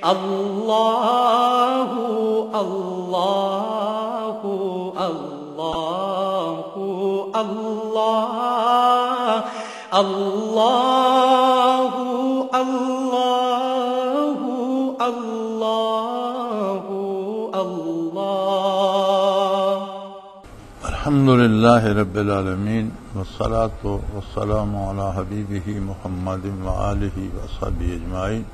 اللہ اللہ اللہ اللہ اللہ اللہ اللہ اللہ۔ الحمد للہ رب العالمین والصلاة والسلام علی حبیبہ محمد وآلہ وصحبہ اجمعین۔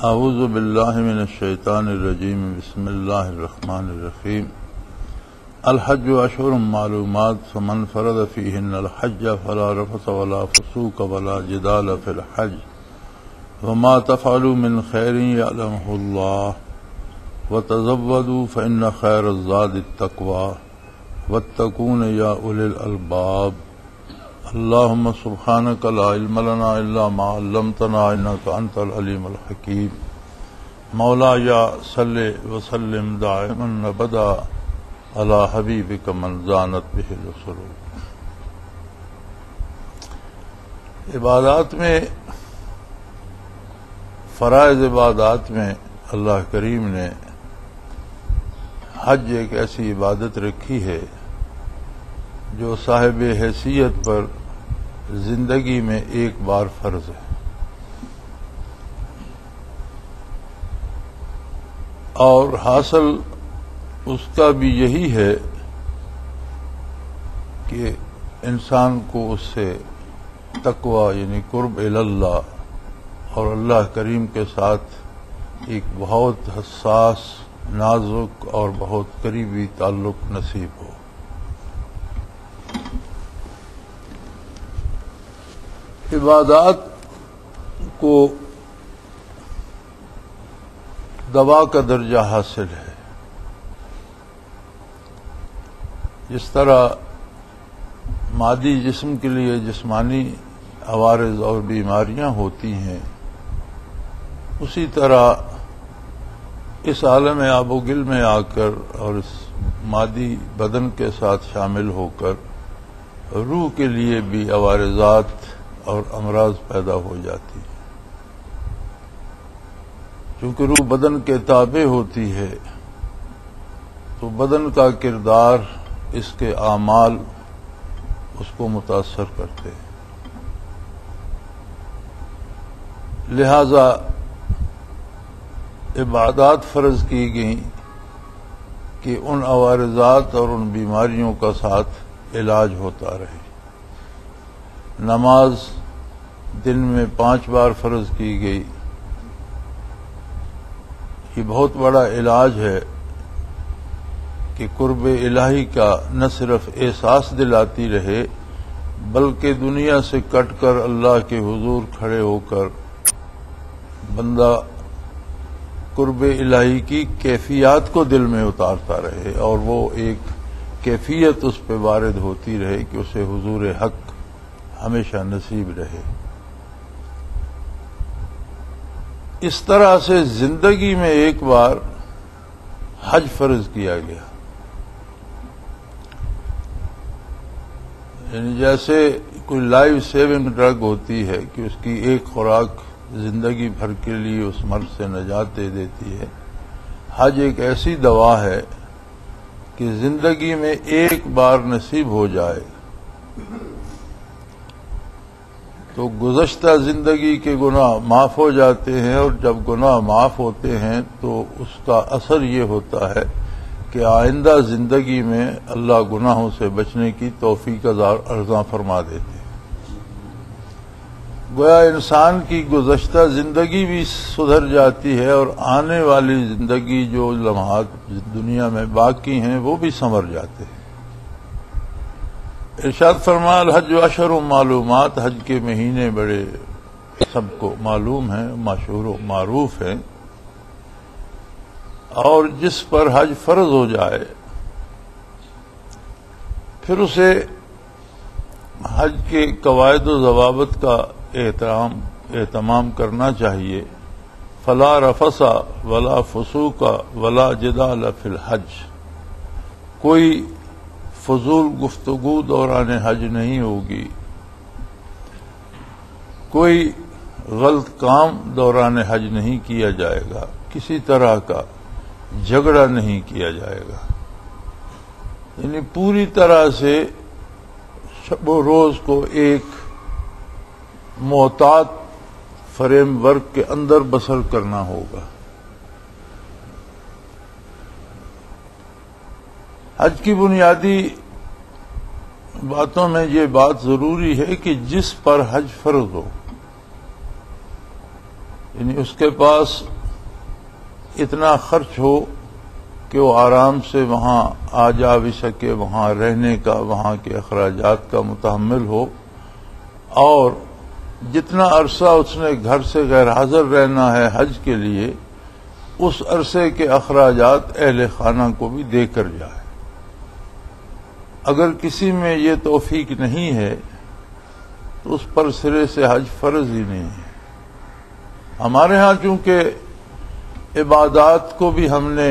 اعوذ باللہ من الشیطان الرجیم، بسم اللہ الرحمن الرحیم۔ الحج اشہر معلومات، فمن فرض فیہن الحج فلا رفث ولا فسوق ولا جدال فی الحج، وما تفعلوا من خیر یعلمہ اللہ، وتزودوا فإن خیر الزاد التقوی واتقون یا اولی الالباب۔ اللہم سبحانک لا علم لنا الا ما علمتنا انک انت العلیم الحکیم۔ مولا یا صلی وسلم دائما ابدا علی حبیبک من زانت بہ السرور۔ عبادات میں، فرائض عبادات میں اللہ کریم نے حج ایک ایسی عبادت رکھی ہے جو صاحب حیثیت پر زندگی میں ایک بار فرض ہے، اور حاصل اس کا بھی یہی ہے کہ انسان کو اس سے تقوی یعنی قرب اللہ اور اللہ کریم کے ساتھ ایک بہت حساس، نازک اور بہت قریبی تعلق نصیب ہو۔ عبادات کو دوا کا درجہ حاصل ہے۔ جس طرح مادی جسم کے لیے جسمانی عوارض اور بیماریاں ہوتی ہیں، اسی طرح اس عالم آب و گل میں آ کر اور اس مادی بدن کے ساتھ شامل ہو کر روح کے لیے بھی عوارضات اور امراض پیدا ہو جاتی ہیں۔ چونکہ روح بدن کے تابع ہوتی ہے تو بدن کا کردار، اس کے اعمال اس کو متاثر کرتے ہیں۔ لہذا عبادات فرض کی گئیں کہ ان عوارضات اور ان بیماریوں کا ساتھ علاج ہوتا رہے۔ نماز دن میں 5 بار فرض کی گئی، یہ بہت بڑا علاج ہے کہ قرب الہی کا نہ صرف احساس دلاتی رہے بلکہ دنیا سے کٹ کر اللہ کے حضور کھڑے ہو کر بندہ قرب الہی کی کیفیات کو دل میں اتارتا رہے، اور وہ ایک کیفیت اس پہ وارد ہوتی رہے کہ اسے حضور حق ہمیشہ نصیب رہے۔ اس طرح سے زندگی میں ایک بار حج فرض کیا گیا، یعنی جیسے کوئی لائف سیونگ ڈرگ ہوتی ہے کہ اس کی ایک خوراک زندگی بھر کے لیے اس مرض سے نجات دے دیتی ہے، حج ایک ایسی دوا ہے کہ زندگی میں ایک بار نصیب ہو جائے تو گزشتہ زندگی کے گناہ معاف ہو جاتے ہیں، اور جب گناہ معاف ہوتے ہیں تو اس کا اثر یہ ہوتا ہے کہ آئندہ زندگی میں اللہ گناہوں سے بچنے کی توفیق عطا فرما دیتے ہیں۔ گویا انسان کی گزشتہ زندگی بھی سدھر جاتی ہے اور آنے والی زندگی جو لمحات دنیا میں باقی ہیں وہ بھی سنور جاتے ہیں۔ ارشاد فرمایا الحج اشہر معلومات، حج کے مہینے بڑے سب کو معلوم ہیں، مشہور و معروف ہیں، اور جس پر حج فرض ہو جائے پھر اسے حج کے قواعد و ضوابط کا اہتمام کرنا چاہیے۔ فلا رفث ولا فسوق ولا جدال فی الحج، کوئی فضول گفتگو دوران حج نہیں ہوگی، کوئی غلط کام دوران حج نہیں کیا جائے گا، کسی طرح کا جھگڑا نہیں کیا جائے گا، یعنی پوری طرح سے شب و روز کو ایک معتاد فریم ورک کے اندر بسر کرنا ہوگا۔ حج کی بنیادی باتوں میں یہ بات ضروری ہے کہ جس پر حج فرض ہو، یعنی اس کے پاس اتنا خرچ ہو کہ وہ آرام سے وہاں آ جا بھی سکے، وہاں رہنے کا، وہاں کے اخراجات کا متحمل ہو، اور جتنا عرصہ اس نے گھر سے غیر حاضر رہنا ہے حج کے لیے، اس عرصے کے اخراجات اہل خانہ کو بھی دے کر جائے۔ اگر کسی میں یہ توفیق نہیں ہے تو اس پر سرے سے حج فرض ہی نہیں ہے۔ ہمارے ہاں چونکہ عبادات کو بھی ہم نے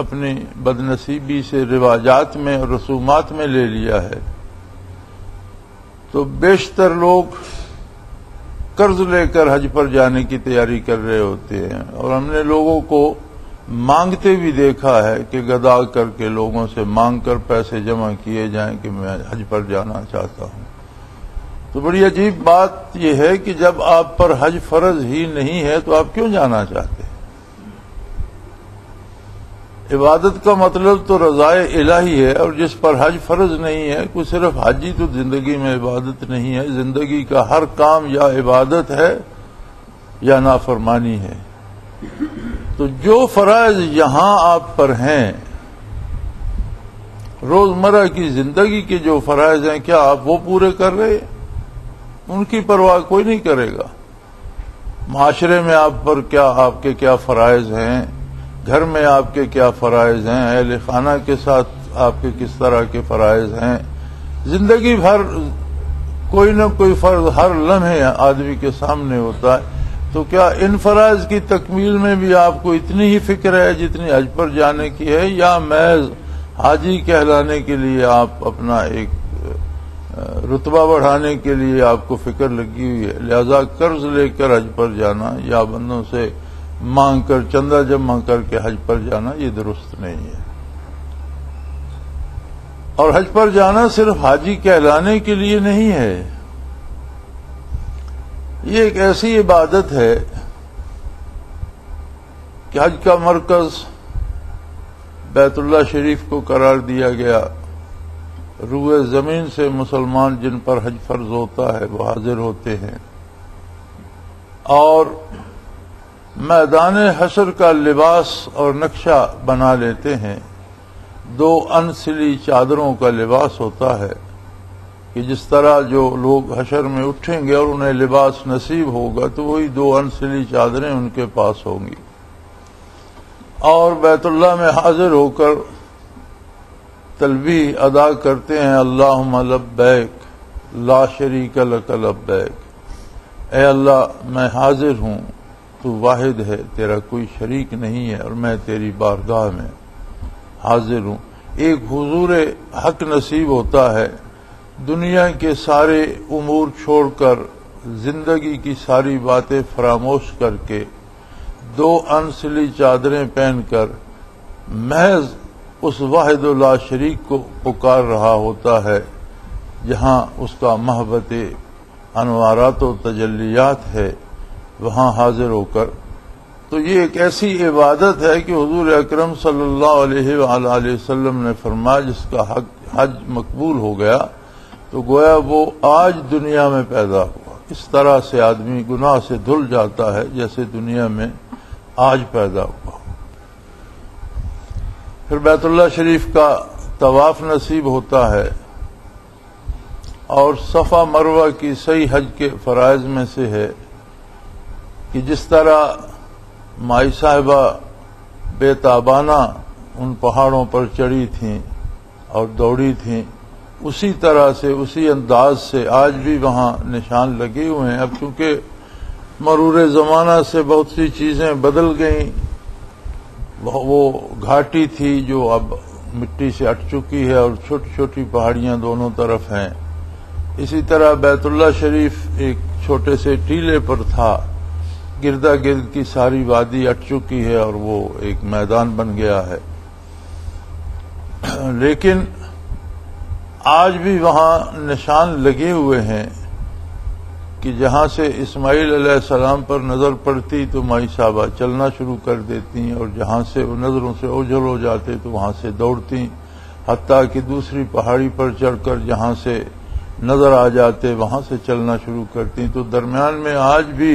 اپنی بدنصیبی سے رواجات میں اور رسومات میں لے لیا ہے، تو بیشتر لوگ قرض لے کر حج پر جانے کی تیاری کر رہے ہوتے ہیں، اور ہم نے لوگوں کو مانگتے بھی دیکھا ہے کہ گدا کر کے لوگوں سے مانگ کر پیسے جمع کیے جائیں کہ میں حج پر جانا چاہتا ہوں۔ تو بڑی عجیب بات یہ ہے کہ جب آپ پر حج فرض ہی نہیں ہے تو آپ کیوں جانا چاہتے ہیں؟ عبادت کا مطلب تو رضائے الہی ہے، اور جس پر حج فرض نہیں ہے، کوئی صرف حج ہی تو زندگی میں عبادت نہیں ہے، زندگی کا ہر کام یا عبادت ہے یا نافرمانی ہے۔ تو جو فرائض یہاں آپ پر ہیں، روزمرہ کی زندگی کے جو فرائض ہیں، کیا آپ وہ پورے کر رہے ہیں؟ ان کی پرواہ کوئی نہیں کرے گا۔ معاشرے میں آپ پر آپ کے کیا فرائض ہیں، گھر میں آپ کے کیا فرائض ہیں، اہل خانہ کے ساتھ آپ کے کس طرح کے فرائض ہیں، زندگی بھر کوئی نہ کوئی فرض ہر لمحے آدمی کے سامنے ہوتا ہے۔ تو کیا ان فرائض کی تکمیل میں بھی آپ کو اتنی ہی فکر ہے جتنی حج پر جانے کی ہے، یا محض حاجی کہلانے کے لیے آپ اپنا ایک رتبہ بڑھانے کے لیے آپ کو فکر لگی ہوئی ہے؟ لہذا قرض لے کر حج پر جانا یا بندوں سے مانگ کر چندہ جمع کر کے حج پر جانا یہ درست نہیں ہے۔ اور حج پر جانا صرف حاجی کہلانے کے لیے نہیں ہے، یہ ایک ایسی عبادت ہے کہ حج کا مرکز بیت اللہ شریف کو قرار دیا گیا۔ روئے زمین سے مسلمان جن پر حج فرض ہوتا ہے وہ حاضر ہوتے ہیں، اور میدان حشر کا لباس اور نقشہ بنا لیتے ہیں۔ 2 انسلی چادروں کا لباس ہوتا ہے کہ جس طرح جو لوگ حشر میں اٹھیں گے اور انہیں لباس نصیب ہوگا تو وہی 2 انسلی چادریں ان کے پاس ہوں گی، اور بیت اللہ میں حاضر ہو کر تلبیہ ادا کرتے ہیں، اللہم لبیک لا شریک لک لبیک، اے اللہ میں حاضر ہوں، تو واحد ہے، تیرا کوئی شریک نہیں ہے، اور میں تیری بارگاہ میں حاضر ہوں۔ ایک حضور حق نصیب ہوتا ہے، دنیا کے سارے امور چھوڑ کر، زندگی کی ساری باتیں فراموش کر کے، 2 انسلی چادریں پہن کر محض اس واحد لا شریک کو پکار رہا ہوتا ہے جہاں اس کا محبت انوارات و تجلیات ہے، وہاں حاضر ہو کر۔ تو یہ ایک ایسی عبادت ہے کہ حضور اکرم صلی اللہ علیہ وآلہ وسلم نے فرمایا جس کا حج مقبول ہو گیا تو گویا وہ آج دنیا میں پیدا ہوا۔ اس طرح سے آدمی گناہ سے دھل جاتا ہے جیسے دنیا میں آج پیدا ہوا۔ پھر بیت اللہ شریف کا طواف نصیب ہوتا ہے، اور صفا مروہ کی صحیح حج کے فرائض میں سے ہے کہ جس طرح مائی صاحبہ بے تابانہ ان پہاڑوں پر چڑھی تھیں اور دوڑی تھیں، اسی طرح سے اسی انداز سے آج بھی وہاں نشان لگے ہوئے ہیں۔ اب چونکہ مرور زمانہ سے بہت سی چیزیں بدل گئیں، وہ گھاٹی تھی جو اب مٹی سے اٹ چکی ہے، اور چھوٹی چھوٹی پہاڑیاں دونوں طرف ہیں، اسی طرح بیت اللہ شریف ایک چھوٹے سے ٹیلے پر تھا، گردا گرد کی ساری وادی اٹ چکی ہے اور وہ ایک میدان بن گیا ہے، لیکن آج بھی وہاں نشان لگے ہوئے ہیں کہ جہاں سے اسماعیل علیہ السلام پر نظر پڑتی تو مائی صاحبہ چلنا شروع کر دیتی، اور جہاں سے وہ نظروں سے اوجھل ہو جاتے تو وہاں سے دوڑتی، حتیٰ کہ دوسری پہاڑی پر چڑھ کر جہاں سے نظر آ جاتے وہاں سے چلنا شروع کرتی۔ تو درمیان میں آج بھی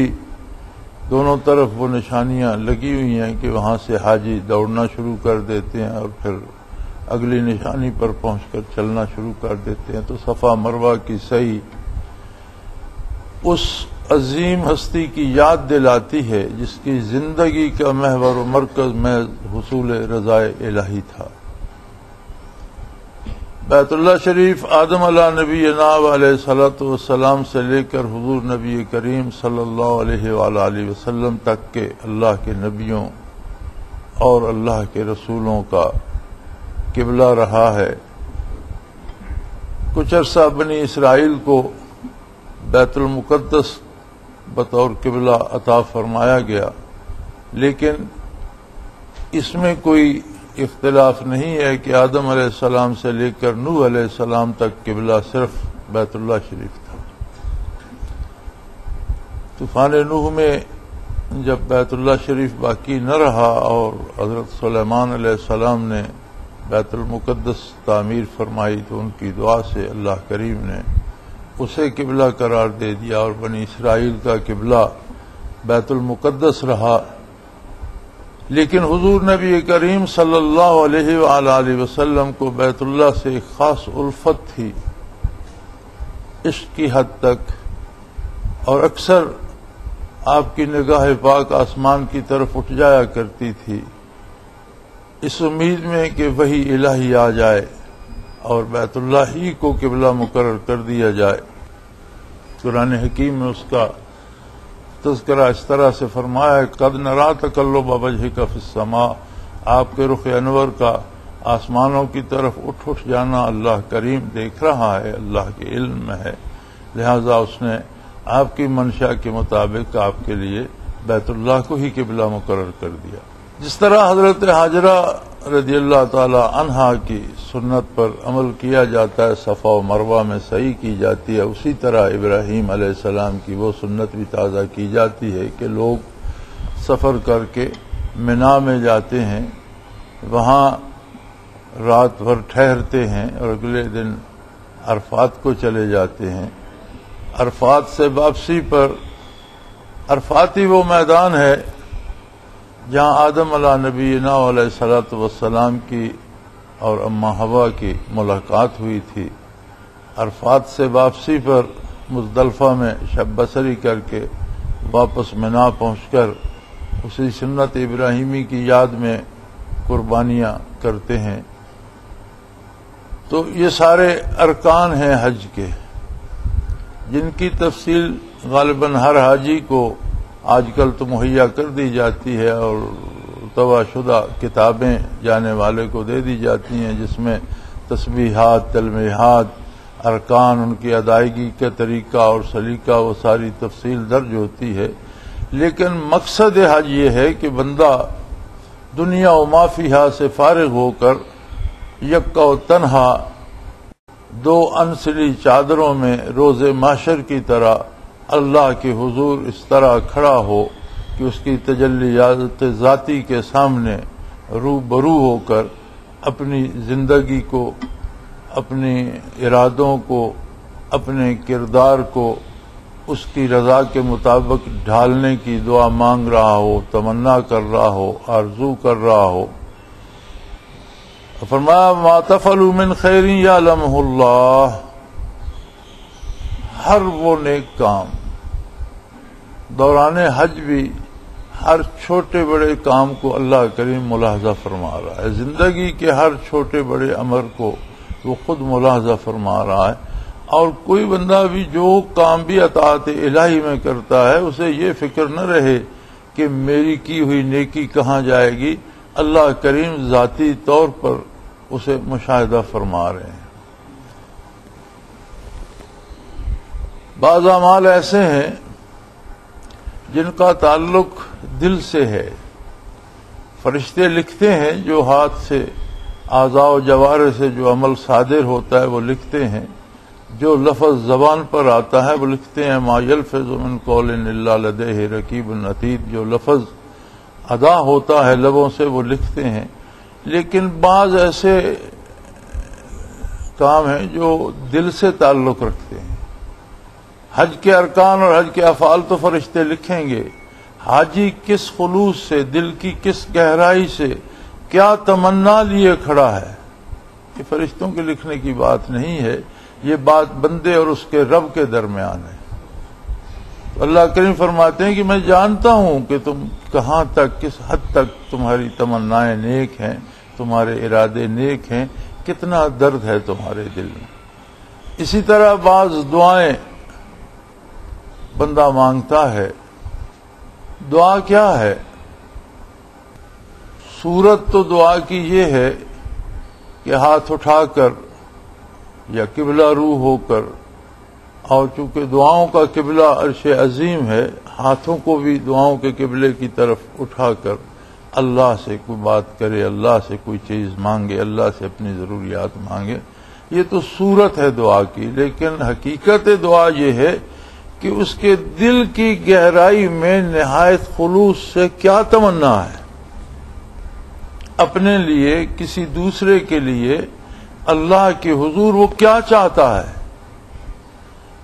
دونوں طرف وہ نشانیاں لگی ہوئی ہیں کہ وہاں سے حاجی دوڑنا شروع کر دیتے ہیں اور پھر اگلی نشانی پر پہنچ کر چلنا شروع کر دیتے ہیں۔ تو صفا مروہ کی سعی اس عظیم ہستی کی یاد دلاتی ہے جس کی زندگی کا محور و مرکز محض حصول رضائے الہی تھا۔ بیت اللہ شریف آدم علیہ نبینا علیہ الصلوۃ والسلام سے لے کر حضور نبی کریم صلی اللہ علیہ وآلہ وسلم تک کے اللہ کے نبیوں اور اللہ کے رسولوں کا قبلہ رہا ہے۔ کچھ عرصہ بنی اسرائیل کو بیت المقدس بطور قبلہ عطا فرمایا گیا، لیکن اس میں کوئی اختلاف نہیں ہے کہ آدم علیہ السلام سے لے کر نوح علیہ السلام تک قبلہ صرف بیت اللہ شریف تھا۔ طوفان نوح میں جب بیت اللہ شریف باقی نہ رہا اور حضرت سلیمان علیہ السلام نے بیت المقدس تعمیر فرمائی تو ان کی دعا سے اللہ کریم نے اسے قبلہ قرار دے دیا اور بنی اسرائیل کا قبلہ بیت المقدس رہا۔ لیکن حضور نبی کریم صلی اللہ علیہ وآلہ وسلم کو بیت اللہ سے ایک خاص الفت تھی، عشق کی حد تک، اور اکثر آپ کی نگاہ پاک آسمان کی طرف اٹھ جایا کرتی تھی اس امید میں کہ وحی الہی آ جائے اور بیت اللہ ہی کو قبلہ مقرر کر دیا جائے۔ قرآن حکیم میں اس کا تذکرہ اس طرح سے فرمایا ہے، قد نرا تقلب وجہک فی السماء، آپ کے رخ انور کا آسمانوں کی طرف اٹھ جانا اللہ کریم دیکھ رہا ہے، اللہ کے علم میں ہے، لہذا اس نے آپ کی منشا کے مطابق آپ کے لیے بیت اللہ کو ہی قبلہ مقرر کر دیا۔ جس طرح حضرت ہاجرہ رضی اللہ تعالی عنہا کی سنت پر عمل کیا جاتا ہے، صفا و مروہ میں سعی کی جاتی ہے، اسی طرح ابراہیم علیہ السلام کی وہ سنت بھی تازہ کی جاتی ہے کہ لوگ سفر کر کے منا میں جاتے ہیں، وہاں رات بھر ٹھہرتے ہیں اور اگلے دن عرفات کو چلے جاتے ہیں۔ عرفات سے واپسی پر، عرفات ہی وہ میدان ہے جہاں آدم علیہ نبینا علیہ الصلوۃ والسلام کی اور اما حوا کی ملاقات ہوئی تھی۔ عرفات سے واپسی پر مزدلفہ میں شب بسری کر کے واپس منا پہنچ کر اسی سنت ابراہیمی کی یاد میں قربانیاں کرتے ہیں۔ تو یہ سارے ارکان ہیں حج کے، جن کی تفصیل غالباً ہر حاجی کو آج کل تو مہیا کر دی جاتی ہے اور طبع شدہ کتابیں جانے والے کو دے دی جاتی ہیں، جس میں تسبیحات، تلمیحات، ارکان، ان کی ادائیگی کا طریقہ اور سلیقہ، وہ ساری تفصیل درج ہوتی ہے۔ لیکن مقصد حج یہ ہے کہ بندہ دنیا و ما فیہا سے فارغ ہو کر یکا و تنہا دو انسلی چادروں میں روز محشر کی طرح اللہ کے حضور اس طرح کھڑا ہو کہ اس کی تجلیات ذاتی کے سامنے روبرو ہو کر اپنی زندگی کو، اپنے ارادوں کو، اپنے کردار کو اس کی رضا کے مطابق ڈھالنے کی دعا مانگ رہا ہو، تمنا کر رہا ہو، آرزو کر رہا ہو۔ فرمایا ما تفعلوا من خیر یعلمہ اللہ، ہر وہ نیک کام دوران حج بھی، ہر چھوٹے بڑے کام کو اللہ کریم ملاحظہ فرما رہا ہے، زندگی کے ہر چھوٹے بڑے امر کو وہ خود ملاحظہ فرما رہا ہے۔ اور کوئی بندہ بھی جو کام بھی اطاعت الہی میں کرتا ہے اسے یہ فکر نہ رہے کہ میری کی ہوئی نیکی کہاں جائے گی، اللہ کریم ذاتی طور پر اسے مشاہدہ فرما رہے ہیں۔ بعض اعمال ایسے ہیں جن کا تعلق دل سے ہے. فرشتے لکھتے ہیں جو ہاتھ سے، اعضاء و جوارح سے جو عمل صادر ہوتا ہے وہ لکھتے ہیں، جو لفظ زبان پر آتا ہے وہ لکھتے ہیں. ما یلفظ من قول الا لدیہ رقیب عتید، جو لفظ ادا ہوتا ہے لبوں سے وہ لکھتے ہیں. لیکن بعض ایسے کام ہیں جو دل سے تعلق رکھتے ہیں. حج کے ارکان اور حج کے افعال تو فرشتے لکھیں گے. حاجی کس خلوص سے، دل کی کس گہرائی سے کیا تمنا لیے کھڑا ہے، یہ فرشتوں کے لکھنے کی بات نہیں ہے. یہ بات بندے اور اس کے رب کے درمیان ہے. تو اللہ کریم فرماتے ہیں کہ میں جانتا ہوں کہ تم کہاں تک، کس حد تک تمہاری تمنائیں نیک ہیں، تمہارے ارادے نیک ہیں، کتنا درد ہے تمہارے دل میں. اسی طرح بعض دعائیں بندہ مانگتا ہے. دعا کیا ہے؟ صورت تو دعا کی یہ ہے کہ ہاتھ اٹھا کر یا قبلہ رو ہو کر، اور چونکہ دعاؤں کا قبلہ عرش عظیم ہے، ہاتھوں کو بھی دعاؤں کے قبلے کی طرف اٹھا کر اللہ سے کوئی بات کرے، اللہ سے کوئی چیز مانگے، اللہ سے اپنی ضروریات مانگے. یہ تو صورت ہے دعا کی. لیکن حقیقت دعا یہ ہے کہ اس کے دل کی گہرائی میں نہایت خلوص سے کیا تمنا ہے، اپنے لیے، کسی دوسرے کے لیے، اللہ کے حضور وہ کیا چاہتا ہے.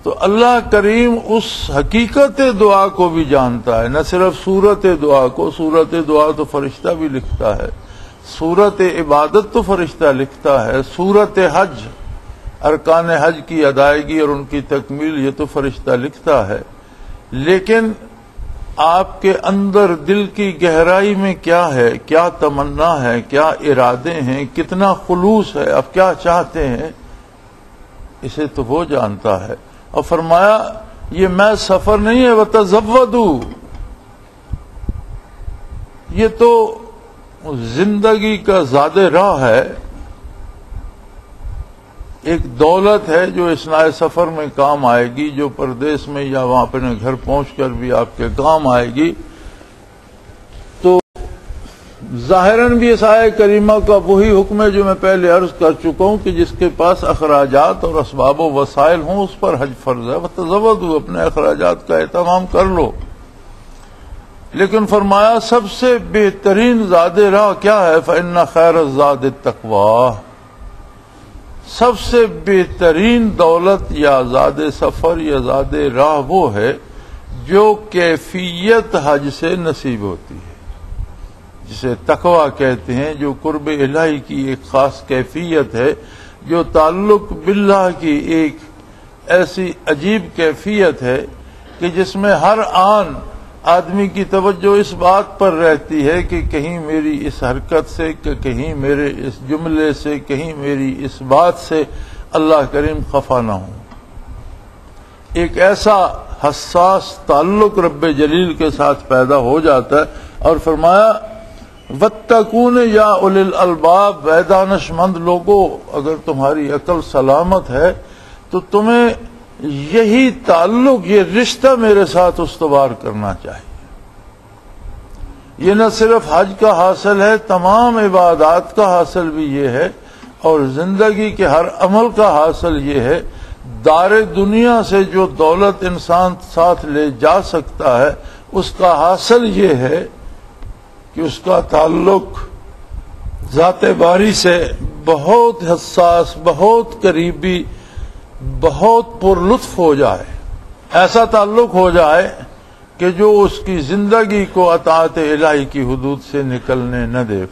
تو اللہ کریم اس حقیقت دعا کو بھی جانتا ہے، نہ صرف صورت دعا کو. صورت دعا تو فرشتہ بھی لکھتا ہے، صورت عبادت تو فرشتہ لکھتا ہے، صورت حج، ارکان حج کی ادائیگی اور ان کی تکمیل یہ تو فرشتہ لکھتا ہے. لیکن آپ کے اندر دل کی گہرائی میں کیا ہے، کیا تمنا ہے، کیا ارادے ہیں، کتنا خلوص ہے، آپ کیا چاہتے ہیں، اسے تو وہ جانتا ہے. اور فرمایا یہ میں سفر نہیں ہے، وتزودوا، یہ تو زندگی کا زاد راہ ہے. ایک دولت ہے جو اثناء سفر میں کام آئے گی، جو پردیس میں یا وہاں اپنے گھر پہنچ کر بھی آپ کے کام آئے گی. تو ظاہراً بھی اس آیہ کریمہ کا وہی حکم ہے جو میں پہلے عرض کر چکا ہوں کہ جس کے پاس اخراجات اور اسباب و وسائل ہوں اس پر حج فرض ہے. وتزودوا، اپنے اخراجات کا اہتمام کر لو. لیکن فرمایا سب سے بہترین زاد راہ کیا ہے؟ فإن خیر الزاد التقوی، سب سے بہترین دولت یا زاد سفر یا زاد راہ وہ ہے جو کیفیت حج سے نصیب ہوتی ہے، جسے تقوی کہتے ہیں، جو قرب الہی کی ایک خاص کیفیت ہے، جو تعلق باللہ کی ایک ایسی عجیب کیفیت ہے کہ جس میں ہر آن آدمی کی توجہ اس بات پر رہتی ہے کہ کہیں میری اس حرکت سے، کہ کہیں میرے اس جملے سے، کہیں میری اس بات سے اللہ کریم خفا نہ ہوں. ایک ایسا حساس تعلق رب جلیل کے ساتھ پیدا ہو جاتا ہے. اور فرمایا واتقون یا اولی الالباب، اے دانش مند لوگو، اگر تمہاری عقل سلامت ہے تو تمہیں یہی تعلق، یہ رشتہ میرے ساتھ استوار کرنا چاہیے. یہ نہ صرف حج کا حاصل ہے، تمام عبادات کا حاصل بھی یہ ہے، اور زندگی کے ہر عمل کا حاصل یہ ہے. دار دنیا سے جو دولت انسان ساتھ لے جا سکتا ہے اس کا حاصل یہ ہے کہ اس کا تعلق ذات باری سے بہت حساس، بہت قریبی، بہت پر لطف ہو جائے. ایسا تعلق ہو جائے کہ جو اس کی زندگی کو اطاعت الہی کی حدود سے نکلنے نہ دے.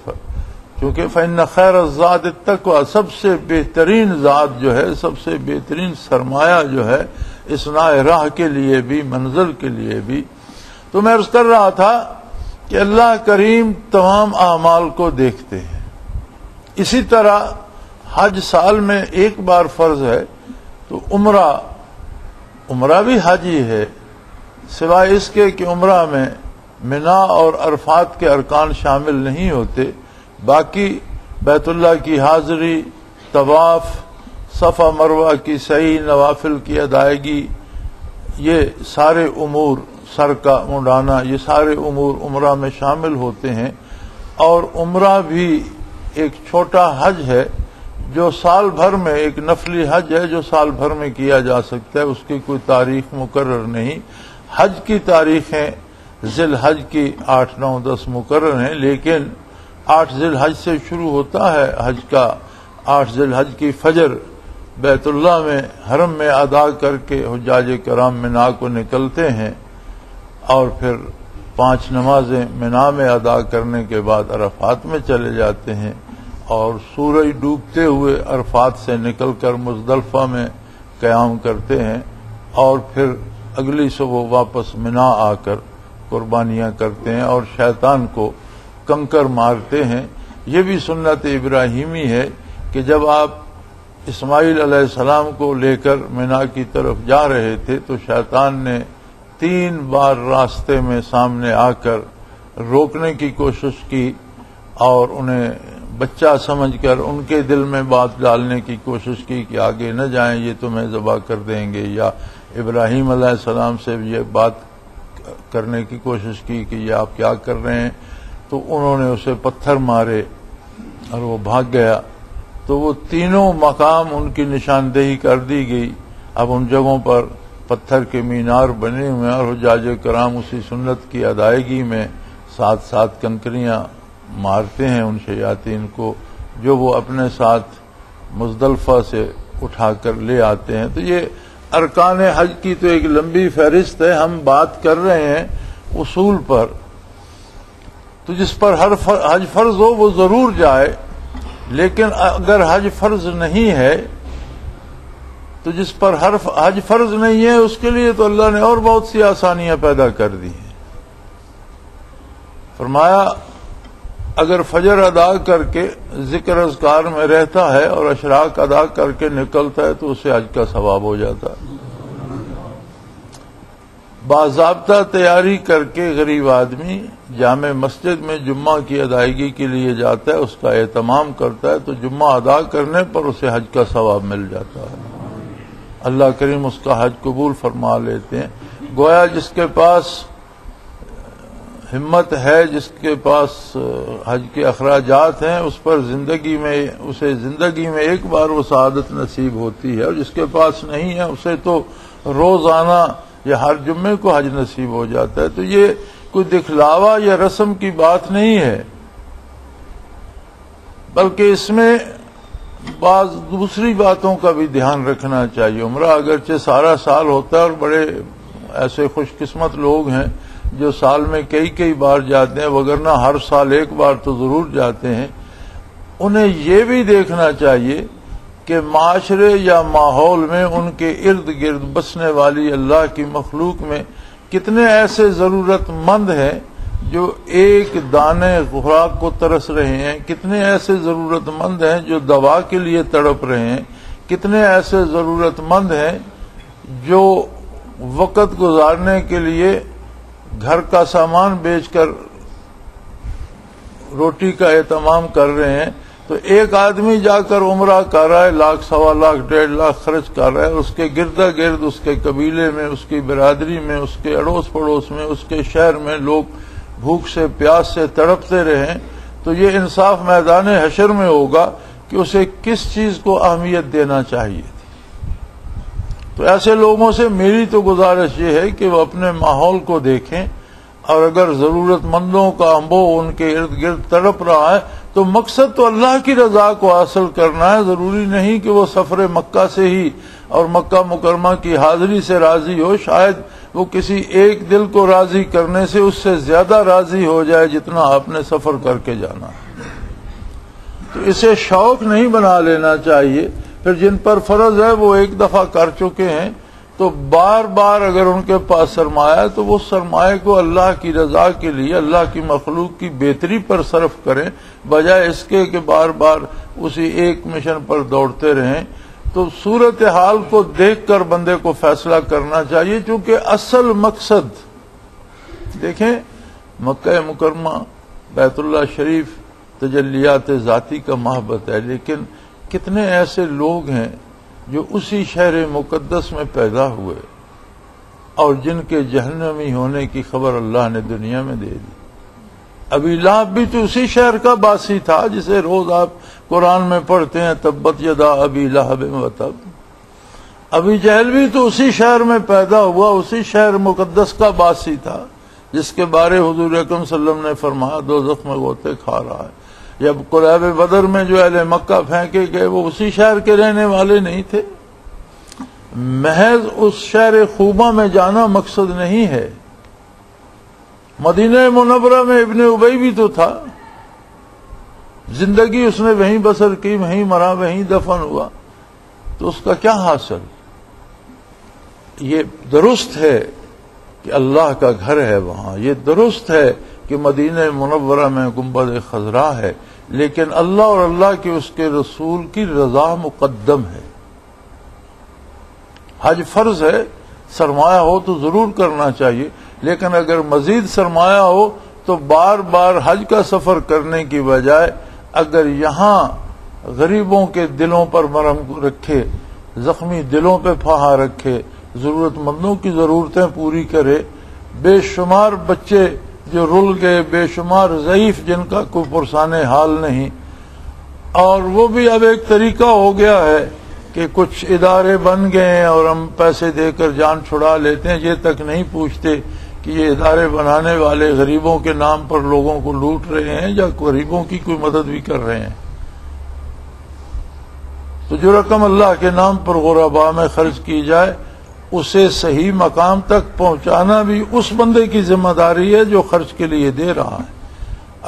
کیونکہ فإن خیر الزاد التقوی، سب سے بہترین ذات جو ہے، سب سے بہترین سرمایہ جو ہے اثناء راہ کے لیے بھی، منزل کے لیے بھی. تو میں عرض کر رہا تھا کہ اللہ کریم تمام اعمال کو دیکھتے ہیں. اسی طرح حج سال میں ایک بار فرض ہے تو عمرہ بھی حج ہی ہے، سوائے اس کے کہ عمرہ میں منا اور عرفات کے ارکان شامل نہیں ہوتے. باقی بیت اللہ کی حاضری، طواف، صفا مروہ کی سعی، نوافل کی ادائیگی، یہ سارے امور، سر کا منڈانا، یہ سارے امور عمرہ میں شامل ہوتے ہیں، اور عمرہ بھی ایک چھوٹا حج ہے جو سال بھر میں، ایک نفلی حج ہے جو سال بھر میں کیا جا سکتا ہے، اس کی کوئی تاریخ مقرر نہیں۔ حج کی تاریخیں ذی الحج کی 8، 9، 10 مقرر ہیں، لیکن 8 ذی الحج سے شروع ہوتا ہے حج کا۔ 8 ذی الحج کی فجر بیت اللہ میں حرم میں ادا کر کے حجاج کرام منا کو نکلتے ہیں، اور پھر 5 نمازیں منا میں ادا کرنے کے بعد عرفات میں چلے جاتے ہیں، اور سورج ڈوبتے ہوئے عرفات سے نکل کر مزدلفہ میں قیام کرتے ہیں، اور پھر اگلی صبح واپس منا آ کر قربانیاں کرتے ہیں اور شیطان کو کنکر مارتے ہیں۔ یہ بھی سنت ابراہیمی ہے کہ جب آپ اسماعیل علیہ السلام کو لے کر منا کی طرف جا رہے تھے تو شیطان نے 3 بار راستے میں سامنے آ کر روکنے کی کوشش کی، اور انہیں بچہ سمجھ کر ان کے دل میں بات ڈالنے کی کوشش کی کہ آگے نہ جائیں، یہ تمہیں ذبح کر دیں گے، یا ابراہیم علیہ السلام سے بھی یہ بات کرنے کی کوشش کی کہ یہ آپ کیا کر رہے ہیں، تو انہوں نے اسے پتھر مارے اور وہ بھاگ گیا۔ تو وہ تینوں مقام ان کی نشاندہی کر دی گئی۔ اب ان جگہوں پر پتھر کے مینار بنے ہوئے ہیں، اور حجاج کرام اسی سنت کی ادائیگی میں 7 کنکریاں مارتے ہیں ان شیاطین کو، جو وہ اپنے ساتھ مزدلفہ سے اٹھا کر لے آتے ہیں۔ تو یہ ارکان حج کی تو ایک لمبی فہرست ہے، ہم بات کر رہے ہیں اصول پر۔ تو جس پر حج فرض ہو وہ ضرور جائے، لیکن اگر حج فرض نہیں ہے تو جس پر حج فرض نہیں ہے اس کے لیے تو اللہ نے اور بہت سی آسانیاں پیدا کر دی ہیں۔ فرمایا اگر فجر ادا کر کے ذکر اذکار میں رہتا ہے اور اشراق ادا کر کے نکلتا ہے تو اسے حج کا ثواب ہو جاتا ہے۔ باضابطہ تیاری کر کے غریب آدمی جامع مسجد میں جمعہ کی ادائیگی کے لیے جاتا ہے، اس کا اہتمام کرتا ہے، تو جمعہ ادا کرنے پر اسے حج کا ثواب مل جاتا ہے۔ اللہ کریم اس کا حج قبول فرما لیتے ہیں۔ گویا جس کے پاس ہمت ہے، جس کے پاس حج کے اخراجات ہیں، اس پر اسے زندگی میں ایک بار وہ سعادت نصیب ہوتی ہے، اور جس کے پاس نہیں ہے اسے تو روزانہ یا ہر جمعے کو حج نصیب ہو جاتا ہے۔ تو یہ کوئی دکھلاوا یا رسم کی بات نہیں ہے، بلکہ اس میں بعض دوسری باتوں کا بھی دھیان رکھنا چاہیے۔ عمرہ اگرچہ سارا سال ہوتا ہے، اور بڑے ایسے خوش قسمت لوگ ہیں جو سال میں کئی بار جاتے ہیں، وگرنہ ہر سال ایک بار تو ضرور جاتے ہیں۔ انہیں یہ بھی دیکھنا چاہیے کہ معاشرے یا ماحول میں ان کے ارد گرد بسنے والی اللہ کی مخلوق میں کتنے ایسے ضرورت مند ہیں جو ایک دانے خوراک کو ترس رہے ہیں، کتنے ایسے ضرورت مند ہیں جو دوا کے لیے تڑپ رہے ہیں، کتنے ایسے ضرورت مند ہیں جو وقت گزارنے کے لیے گھر کا سامان بیچ کر روٹی کا اہتمام کر رہے ہیں۔ تو ایک آدمی جا کر عمرہ کر رہا ہے، 1,00,000، 1,25,000، 1,50,000 خرچ کر رہا ہے، اس کے گردا گرد اس کے قبیلے میں، اس کی برادری میں، اس کے اڑوس پڑوس میں، اس کے شہر میں لوگ بھوک سے پیاس سے تڑپتے رہیں، تو یہ انصاف میدان حشر میں ہوگا کہ اسے کس چیز کو اہمیت دینا چاہیے تھی۔ تو ایسے لوگوں سے میری تو گزارش یہ ہے کہ وہ اپنے ماحول کو دیکھیں، اور اگر ضرورت مندوں کا انبو ان کے ارد گرد تڑپ رہا ہے تو مقصد تو اللہ کی رضا کو حاصل کرنا ہے۔ ضروری نہیں کہ وہ سفر مکہ سے ہی اور مکہ مکرمہ کی حاضری سے راضی ہو، شاید وہ کسی ایک دل کو راضی کرنے سے اس سے زیادہ راضی ہو جائے جتنا آپ نے سفر کر کے جانا ہے۔ تو اسے شوق نہیں بنا لینا چاہیے۔ پھر جن پر فرض ہے وہ ایک دفعہ کر چکے ہیں، تو بار بار اگر ان کے پاس سرمایہ ہے تو وہ سرمایہ کو اللہ کی رضا کے لیے، اللہ کی مخلوق کی بہتری پر صرف کریں، بجائے اس کے کہ بار بار اسی ایک مشن پر دوڑتے رہیں۔ تو صورتحال کو دیکھ کر بندے کو فیصلہ کرنا چاہیے، چونکہ اصل مقصد دیکھیں مکہ مکرمہ بیت اللہ شریف تجلیات ذاتی کا محبت ہے، لیکن کتنے ایسے لوگ ہیں جو اسی شہر مقدس میں پیدا ہوئے، اور جن کے جہنمی ہونے کی خبر اللہ نے دنیا میں دے دی۔ ابی لہب بھی تو اسی شہر کا باسی تھا جسے روز آپ قرآن میں پڑھتے ہیں، تبت یدا ابی لہب وتب۔ ابی جہل بھی تو اسی شہر میں پیدا ہوا، اسی شہر مقدس کا باسی تھا جس کے بارے حضور اکرم صلی اللہ علیہ وسلم نے فرمایا دوزخ میں غوطے کھا رہا ہے۔ جب قلعہ بدر میں جو اہل مکہ پھینکے گئے وہ اسی شہر کے رہنے والے نہیں تھے۔ محض اس شہر خوبہ میں جانا مقصد نہیں ہے۔ مدینہ منورہ میں ابن ابی بھی تو تھا، زندگی اس نے وہیں بسر کی، وہیں مرا، وہیں دفن ہوا، تو اس کا کیا حاصل؟ یہ درست ہے کہ اللہ کا گھر ہے وہاں، یہ درست ہے کہ مدینہ منورہ میں گنبد خضرا ہے، لیکن اللہ اور اللہ کے اس کے رسول کی رضا مقدم ہے۔ حج فرض ہے، سرمایہ ہو تو ضرور کرنا چاہیے، لیکن اگر مزید سرمایہ ہو تو بار بار حج کا سفر کرنے کی بجائے اگر یہاں غریبوں کے دلوں پر مرہم رکھے، زخمی دلوں پہ پھاہا رکھے، ضرورت مندوں کی ضرورتیں پوری کرے، بے شمار بچے جو رل گئے، بے شمار ضعیف جن کا کوئی پرسان حال نہیں، اور وہ بھی اب ایک طریقہ ہو گیا ہے کہ کچھ ادارے بن گئے ہیں اور ہم پیسے دے کر جان چھڑا لیتے ہیں، یہ تک نہیں پوچھتے کہ یہ ادارے بنانے والے غریبوں کے نام پر لوگوں کو لوٹ رہے ہیں یا غریبوں کی کوئی مدد بھی کر رہے ہیں۔ تو جو رقم اللہ کے نام پر غرباء میں خرچ کی جائے اسے صحیح مقام تک پہنچانا بھی اس بندے کی ذمہ داری ہے جو خرچ کے لیے دے رہا ہے۔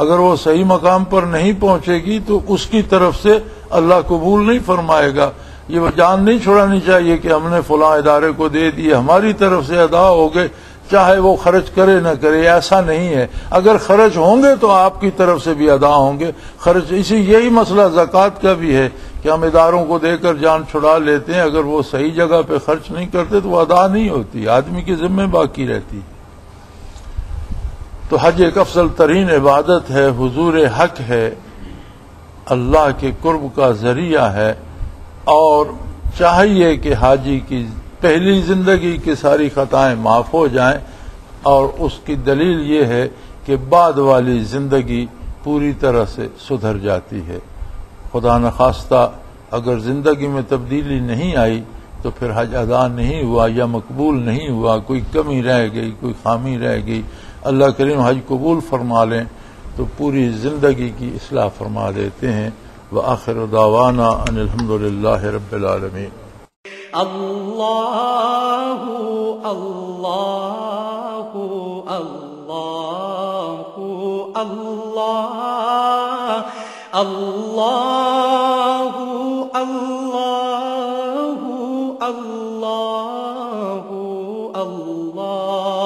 اگر وہ صحیح مقام پر نہیں پہنچے گی تو اس کی طرف سے اللہ قبول نہیں فرمائے گا۔ یہ جان نہیں چھوڑانی چاہیے کہ ہم نے فلاں ادارے کو دے دیے، ہماری طرف سے ادا ہو گئے، چاہے وہ خرچ کرے نہ کرے، ایسا نہیں ہے۔ اگر خرچ ہوں گے تو آپ کی طرف سے بھی ادا ہوں گے خرچ۔ یہی مسئلہ زکوٰۃ کا بھی ہے کہ ہم اداروں کو دے کر جان چھڑا لیتے ہیں، اگر وہ صحیح جگہ پہ خرچ نہیں کرتے تو وہ ادا نہیں ہوتی، آدمی کے ذمہ باقی رہتی۔ تو حج ایک افضل ترین عبادت ہے، حضور حق ہے، اللہ کے قرب کا ذریعہ ہے، اور چاہیے کہ حاجی کی پہلی زندگی کی ساری خطائیں معاف ہو جائیں، اور اس کی دلیل یہ ہے کہ بعد والی زندگی پوری طرح سے سدھر جاتی ہے۔ خدا نخواستہ اگر زندگی میں تبدیلی نہیں آئی تو پھر حج ادا نہیں ہوا یا مقبول نہیں ہوا، کوئی کمی رہ گئی، کوئی خامی رہ گئی۔ اللہ کریم حج قبول فرما لیں تو پوری زندگی کی اصلاح فرما دیتے ہیں۔ وآخر دعوانا ان الحمدللہ رب العالمین۔ اللہ اللہ اللہ اللہ اللہ اللہ اللہ اللہ